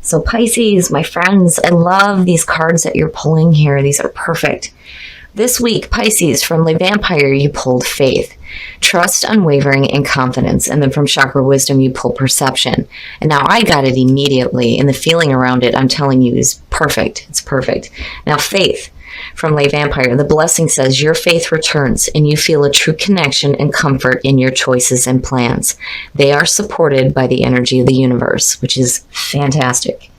So Pisces, my friends, I love these cards that you're pulling here. These are perfect. This week, Pisces, from Le Vampire, you pulled faith, trust, unwavering, and confidence. And then from Chakra Wisdom, you pulled perception. And now I got it immediately, and the feeling around it, I'm telling you, is perfect. It's perfect. Now, faith, from Le Vampire, the blessing says your faith returns and you feel a true connection and comfort in your choices and plans. They are supported by the energy of the universe, which is fantastic.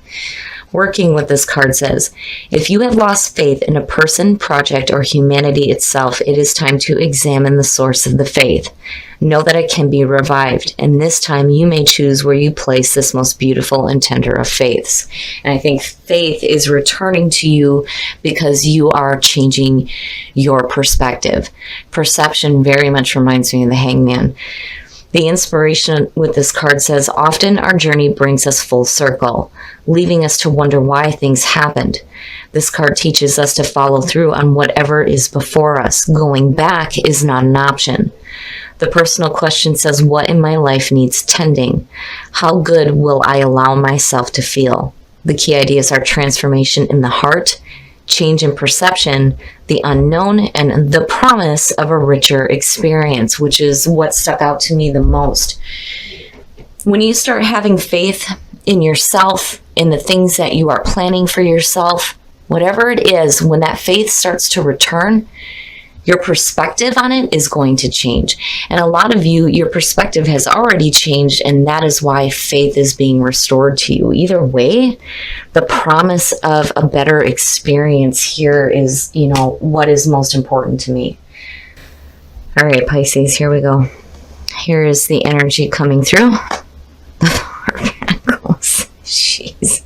Working with this card says, if you have lost faith in a person, project, or humanity itself, it is time to examine the source of the faith. Know that it can be revived, and this time you may choose where you place this most beautiful and tender of faiths. And I think faith is returning to you because you are changing your perspective. Perception very much reminds me of the Hangman. The inspiration with this card says, often our journey brings us full circle, leaving us to wonder why things happened. This card teaches us to follow through on whatever is before us. Going back is not an option. The personal question says, what in my life needs tending? How good will I allow myself to feel? The key ideas are transformation in the heart, change in perception, the unknown, and the promise of a richer experience, which is what stuck out to me the most. When you start having faith in yourself, in the things that you are planning for yourself, whatever it is, when that faith starts to return, your perspective on it is going to change. And a lot of you, your perspective has already changed, and that is why faith is being restored to you. Either way, the promise of a better experience here is, what is most important to me. All right, Pisces, here we go. Here is the energy coming through. The Four of Pentacles. Jeez.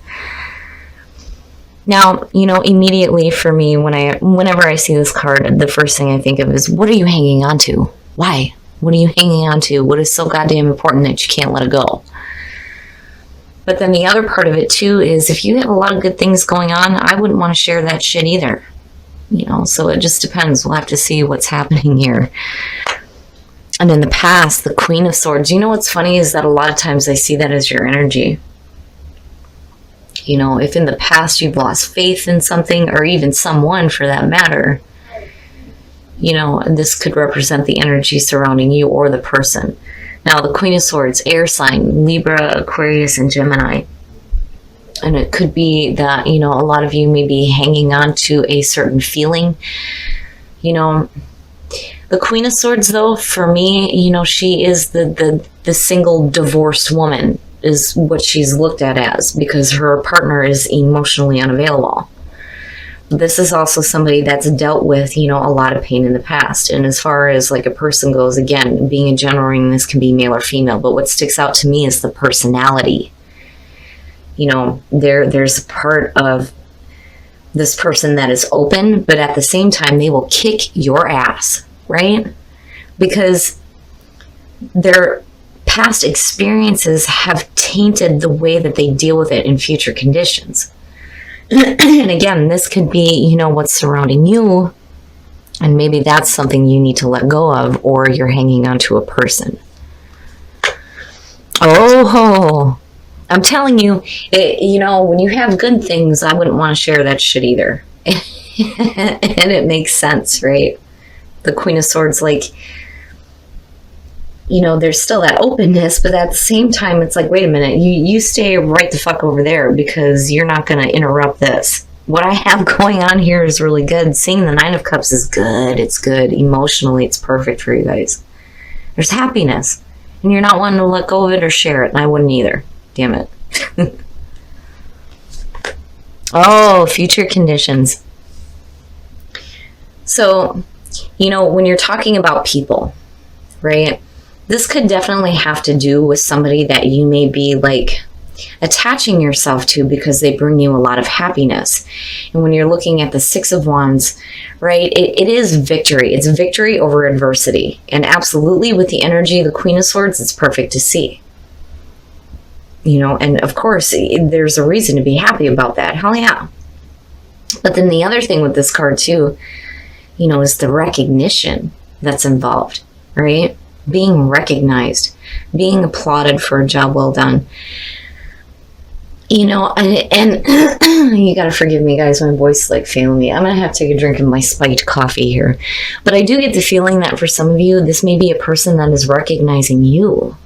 Now, immediately for me, whenever I see this card, the first thing I think of is, what are you hanging on to? Why? What are you hanging on to? What is so goddamn important that you can't let it go? But then the other part of it too is, if you have a lot of good things going on, I wouldn't want to share that shit either. So it just depends. We'll have to see what's happening here. And in the past, the Queen of Swords, what's funny is that a lot of times I see that as your energy. If in the past you've lost faith in something, or even someone for that matter, this could represent the energy surrounding you or the person. Now, the Queen of Swords, air sign, Libra, Aquarius, and Gemini. And it could be that, a lot of you may be hanging on to a certain feeling. The Queen of Swords, though, for me, she is the single divorced woman, is what she's looked at as, because her partner is emotionally unavailable. This is also somebody that's dealt with, a lot of pain in the past. And as far as like a person goes, again, being a general reading, this can be male or female, but what sticks out to me is the personality. There's a part of this person that is open, but at the same time, they will kick your ass, right? Because their past experiences have tainted the way that they deal with it in future conditions. And again, this could be, what's surrounding you, and maybe that's something you need to let go of, or you're hanging on to a person. Oh, I'm telling you, when you have good things, I wouldn't want to share that shit either. And it makes sense, right? The Queen of Swords, there's still that openness, but at the same time, it's like, wait a minute, you stay right the fuck over there, because you're not going to interrupt this. What I have going on here is really good. Seeing the Nine of Cups is good. It's good. Emotionally, it's perfect for you guys. There's happiness, and you're not wanting to let go of it or share it, and I wouldn't either. Damn it. Oh, future conditions. So, when you're talking about people, right? This could definitely have to do with somebody that you may be attaching yourself to, because they bring you a lot of happiness. And when you're looking at the Six of Wands, right, it is victory. It's victory over adversity. And absolutely, with the energy of the Queen of Swords, it's perfect to see. And of course, there's a reason to be happy about that. Hell yeah. But then the other thing with this card too, is the recognition that's involved, right? Being recognized, being applauded for a job well done. And you got to forgive me, guys. My voice is like failing me. I'm going to have to take a drink of my spiked coffee here. But I do get the feeling that for some of you, this may be a person that is recognizing you.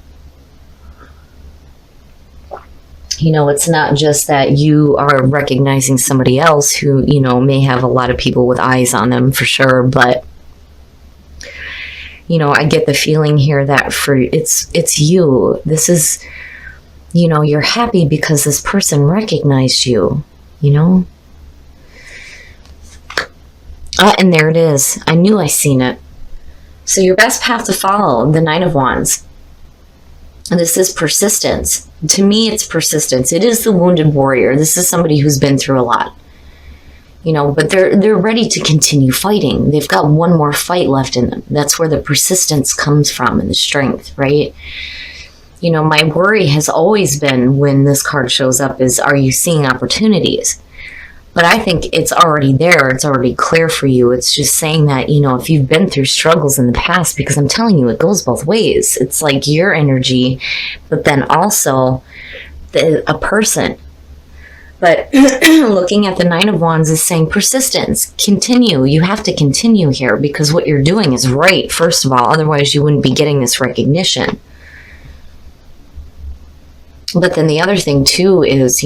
It's not just that you are recognizing somebody else who, may have a lot of people with eyes on them for sure. But, I get the feeling here that it's you. This is, you're happy because this person recognized you, And there it is. I knew I seen it. So your best path to follow, the Nine of Wands. This is persistence. To me, it's persistence. It is the wounded warrior. This is somebody who's been through a lot. But they're ready to continue fighting. They've got one more fight left in them. That's where the persistence comes from and the strength, right? My worry has always been when this card shows up is, are you seeing opportunities? But I think it's already there. It's already clear for you. It's just saying that, if you've been through struggles in the past, because I'm telling you, it goes both ways. It's like your energy, but then also a person. But looking at the Nine of Wands is saying persistence, continue. You have to continue here because what you're doing is right, first of all. Otherwise, you wouldn't be getting this recognition. But then the other thing, too, is,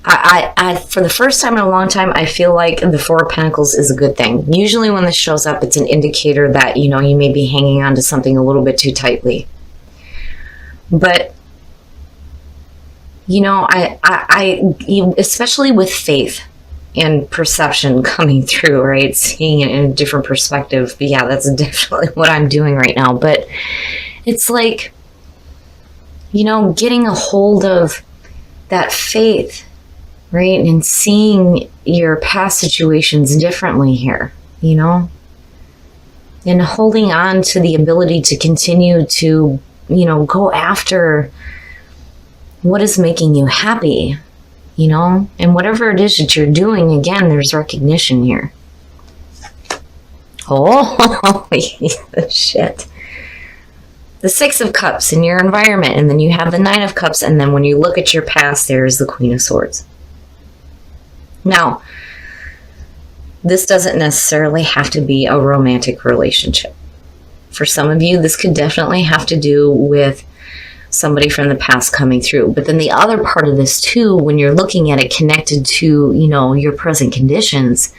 I for the first time in a long time, I feel like the Four of Pentacles is a good thing. Usually when this shows up, it's an indicator that, you may be hanging on to something a little bit too tightly. But, especially with faith and perception coming through, right? Seeing it in a different perspective. But yeah, that's definitely what I'm doing right now. But it's like, getting a hold of that faith, right? And seeing your past situations differently here, and holding on to the ability to continue to, go after what is making you happy, and whatever it is that you're doing, again, there's recognition here. Oh, shit. The Six of Cups in your environment, and then you have the Nine of Cups, and then when you look at your past, there's the Queen of Swords. Now, this doesn't necessarily have to be a romantic relationship. For some of you, this could definitely have to do with somebody from the past coming through. But then the other part of this too, when you're looking at it connected to, your present conditions,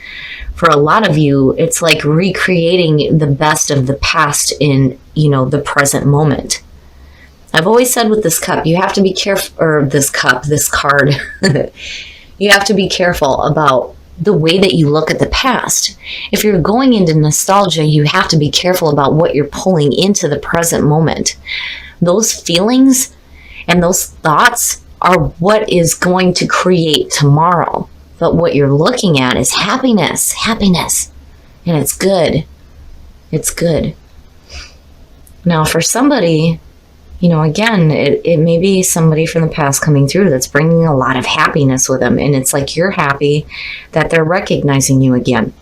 for a lot of you, it's like recreating the best of the past in, the present moment. I've always said with this cup, you have to be careful, or this card, you have to be careful about the way that you look at the past. If you're going into nostalgia, you have to be careful about what you're pulling into the present moment. Those feelings and those thoughts are what is going to create tomorrow. But what you're looking at is happiness. And it's good. It's good. Now, for somebody, again, it may be somebody from the past coming through that's bringing a lot of happiness with them. And it's like you're happy that they're recognizing you again.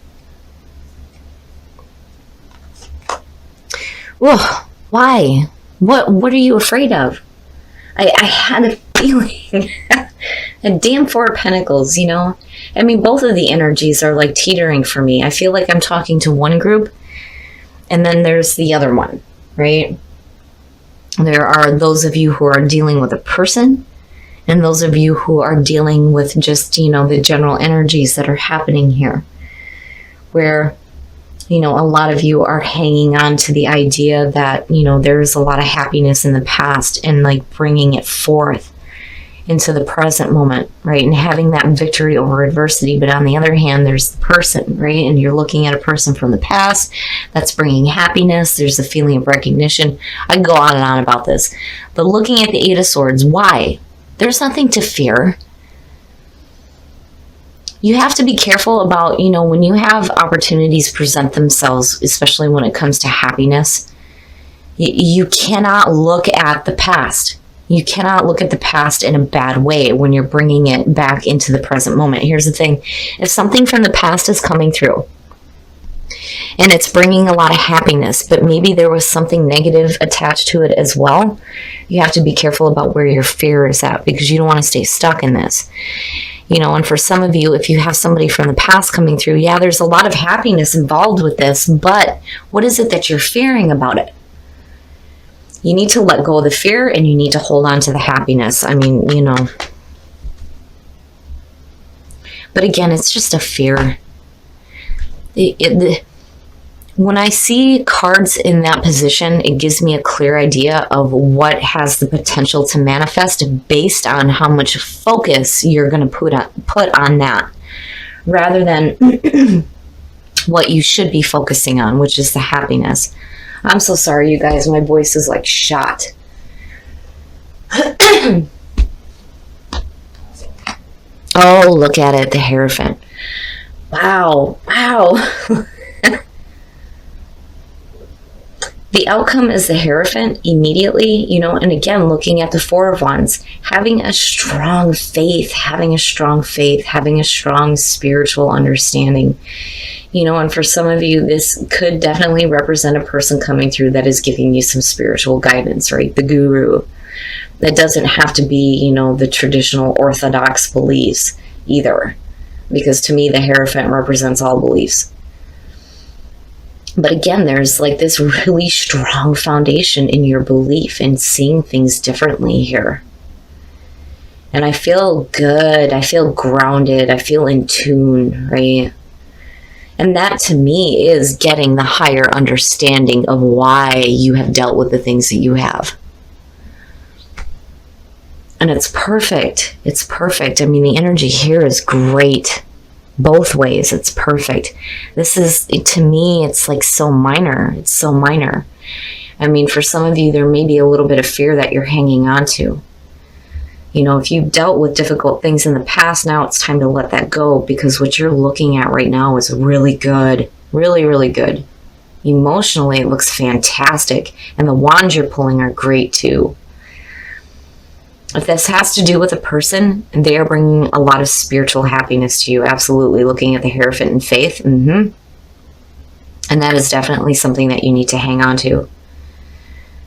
Whoa, why? What are you afraid of? I had a feeling. A damn Four of Pentacles, I mean, both of the energies are like teetering for me. I feel like I'm talking to one group, and then there's the other one, right? There are those of you who are dealing with a person, and those of you who are dealing with just, the general energies that are happening here. Where, a lot of you are hanging on to the idea that, there's a lot of happiness in the past and like bringing it forth into the present moment, right? And having that victory over adversity. But on the other hand, there's the person, right? And you're looking at a person from the past that's bringing happiness. There's a feeling of recognition. I can go on and on about this. But looking at the Eight of Swords, why? There's nothing to fear. You have to be careful about, when you have opportunities present themselves, especially when it comes to happiness, you cannot look at the past. You cannot look at the past in a bad way when you're bringing it back into the present moment. Here's the thing. If something from the past is coming through, And it's bringing a lot of happiness, but maybe there was something negative attached to it as well. You have to be careful about where your fear is at, because you don't want to stay stuck in this. And for some of you, if you have somebody from the past coming through, yeah, there's a lot of happiness involved with this, but what is it that you're fearing about it? You need to let go of the fear, and you need to hold on to the happiness. I mean, but again, it's just a fear. When I see cards in that position, it gives me a clear idea of what has the potential to manifest based on how much focus you're going to put on that, rather than what you should be focusing on, which is the happiness. I'm so sorry, you guys. My voice is like shot. Oh, look at it, the Hierophant. Wow. The outcome is the Hierophant immediately, and again, looking at the Four of Wands, having a strong faith, having a strong spiritual understanding, and for some of you, this could definitely represent a person coming through that is giving you some spiritual guidance, right? The guru. That doesn't have to be, the traditional orthodox beliefs either, because to me, the Hierophant represents all beliefs. But again, there's like this really strong foundation in your belief in seeing things differently here. And I feel good. I feel grounded. I feel in tune, right? And that to me is getting the higher understanding of why you have dealt with the things that you have. And it's perfect. It's perfect. I mean, the energy here is great. Both ways, it's perfect. This is, to me, it's like so minor. It's so minor. I mean, for some of you, there may be a little bit of fear that you're hanging on to. If you've dealt with difficult things in the past, now it's time to let that go, because what you're looking at right now is really good. Really, really good. Emotionally, it looks fantastic. And the wands you're pulling are great too. If this has to do with a person, they are bringing a lot of spiritual happiness to you. Absolutely. Looking at the Hierophant in faith. And that is definitely something that you need to hang on to.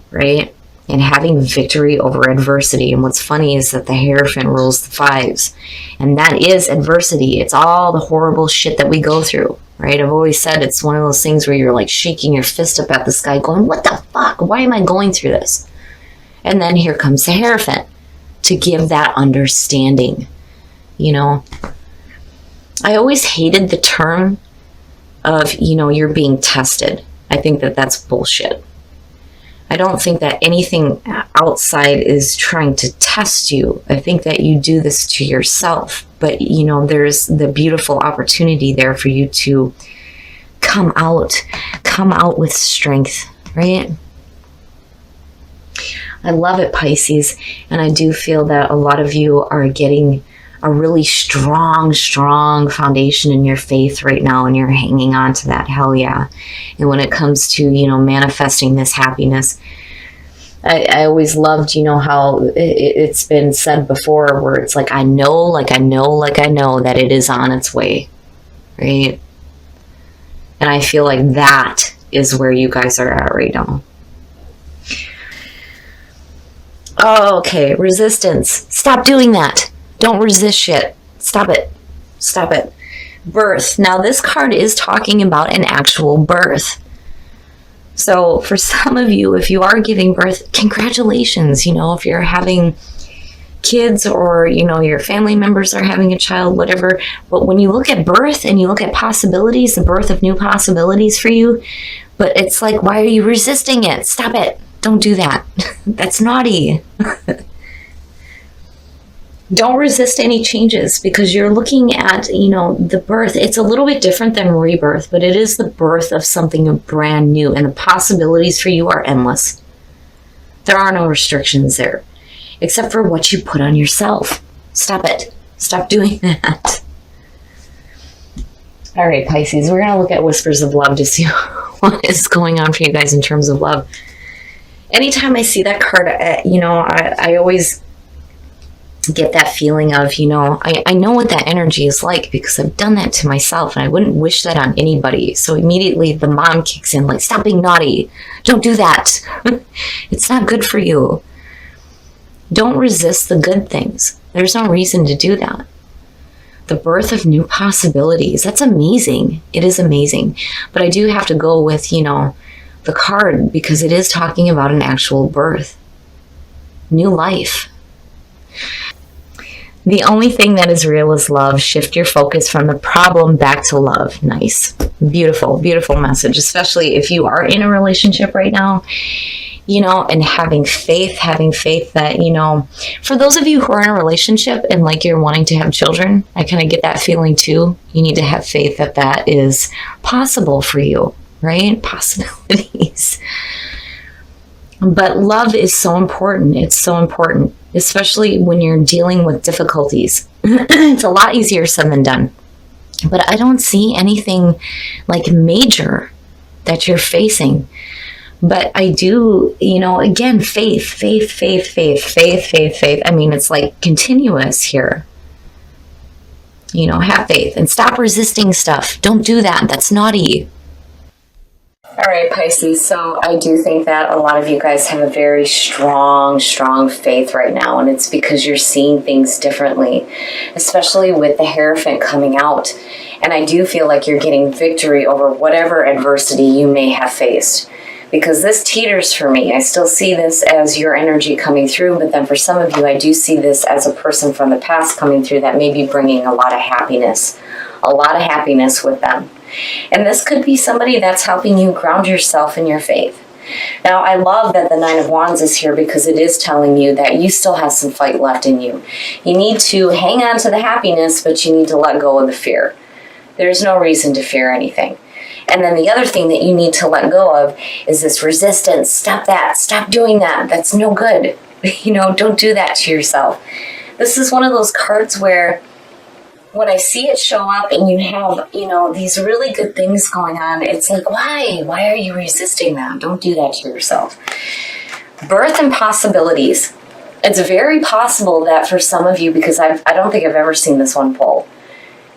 Right? And having victory over adversity. And what's funny is that the Hierophant rules the fives. And that is adversity. It's all the horrible shit that we go through. Right? I've always said it's one of those things where you're like shaking your fist up at the sky going, what the fuck? Why am I going through this? And then here comes the Hierophant to give that understanding. I always hated the term of, you're being tested. I think that that's bullshit. I don't think that anything outside is trying to test you. I think that you do this to yourself. But, there's the beautiful opportunity there for you to come out with strength, right? I love it, Pisces, and I do feel that a lot of you are getting a really strong foundation in your faith right now, and you're hanging on to that. Hell yeah. And when it comes to, manifesting this happiness, I always loved, how it's been said before, where it's like, I know that it is on its way, right? And I feel like that is where you guys are at right now. Oh, okay. Resistance. Stop doing that. Don't resist shit. Stop it. Birth. Now, this card is talking about an actual birth. So, for some of you, if you are giving birth, congratulations. If you're having kids or, your family members are having a child, whatever. But when you look at birth and you look at possibilities, the birth of new possibilities for you, but it's like, why are you resisting it? Stop it. Don't do that. That's naughty. Don't resist any changes, because you're looking at, the birth. It's a little bit different than rebirth, but it is the birth of something brand new, and the possibilities for you are endless. There are no restrictions there, except for what you put on yourself. Stop it. Stop doing that. All right, Pisces, we're going to look at Whispers of Love to see what is going on for you guys in terms of love. Anytime I see that card, I always get that feeling of, I know what that energy is like because I've done that to myself and I wouldn't wish that on anybody. So immediately the mom kicks in, like, stop being naughty. Don't do that. It's not good for you. Don't resist the good things. There's no reason to do that. The birth of new possibilities. That's amazing. It is amazing. But I do have to go with, the card because it is talking about an actual birth. New life. The only thing that is real is love. Shift your focus from the problem back to love. Nice. Beautiful, beautiful message, especially if you are in a relationship right now, and having faith that, for those of you who are in a relationship and like you're wanting to have children, I kind of get that feeling too. You need to have faith that that is possible for you, right? Possibilities. But love is so important. It's so important, especially when you're dealing with difficulties. It's a lot easier said than done. But I don't see anything like major that you're facing. But I do, again, faith. I mean, it's like continuous here. Have faith and stop resisting stuff. Don't do that. That's naughty. All right, Pisces. So I do think that a lot of you guys have a very strong faith right now. And it's because you're seeing things differently, especially with the Hierophant coming out. And I do feel like you're getting victory over whatever adversity you may have faced. Because this teeters for me. I still see this as your energy coming through. But then for some of you, I do see this as a person from the past coming through that may be bringing a lot of happiness with them. And this could be somebody that's helping you ground yourself in your faith. Now, I love that the Nine of Wands is here because it is telling you that you still have some fight left in you. You need to hang on to the happiness, but you need to let go of the fear. There's no reason to fear anything. And then the other thing that you need to let go of is this resistance. Stop that. Stop doing that. That's no good. Don't do that to yourself. This is one of those cards where when I see it show up and you have, these really good things going on, it's like, why? Why are you resisting that? Don't do that to yourself. Birth and possibilities. It's very possible that for some of you, because I don't think I've ever seen this one pull,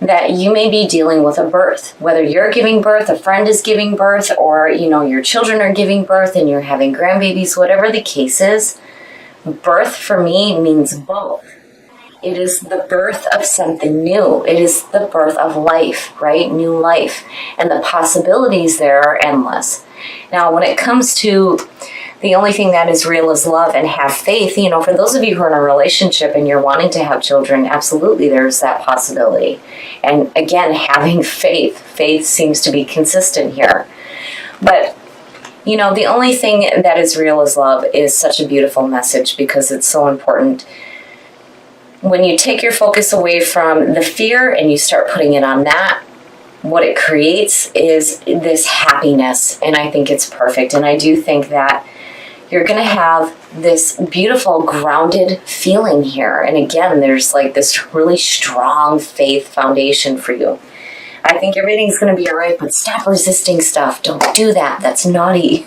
that you may be dealing with a birth. Whether you're giving birth, a friend is giving birth, or, your children are giving birth and you're having grandbabies, whatever the case is, birth for me means both. It is the birth of something new. It is the birth of life, right? New life. And the possibilities there are endless. Now, when it comes to the only thing that is real is love and have faith, for those of you who are in a relationship and you're wanting to have children, absolutely there's that possibility. And again, having faith. Faith seems to be consistent here. But the only thing that is real is love is such a beautiful message because it's so important. When you take your focus away from the fear and you start putting it on that, what it creates is this happiness. And I think it's perfect. And I do think that you're going to have this beautiful grounded feeling here. And again, there's like this really strong faith foundation for you. I think everything's going to be all right, but stop resisting stuff. Don't do that. That's naughty.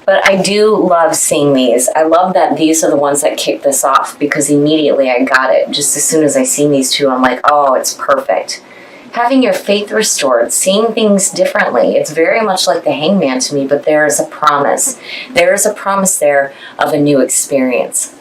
But I do love seeing these. I love that these are the ones that kick this off because immediately I got it. Just as soon as I seen these two, I'm like, oh, it's perfect. Having your faith restored, seeing things differently. It's very much like the Hangman to me, but there is a promise. There is a promise there of a new experience.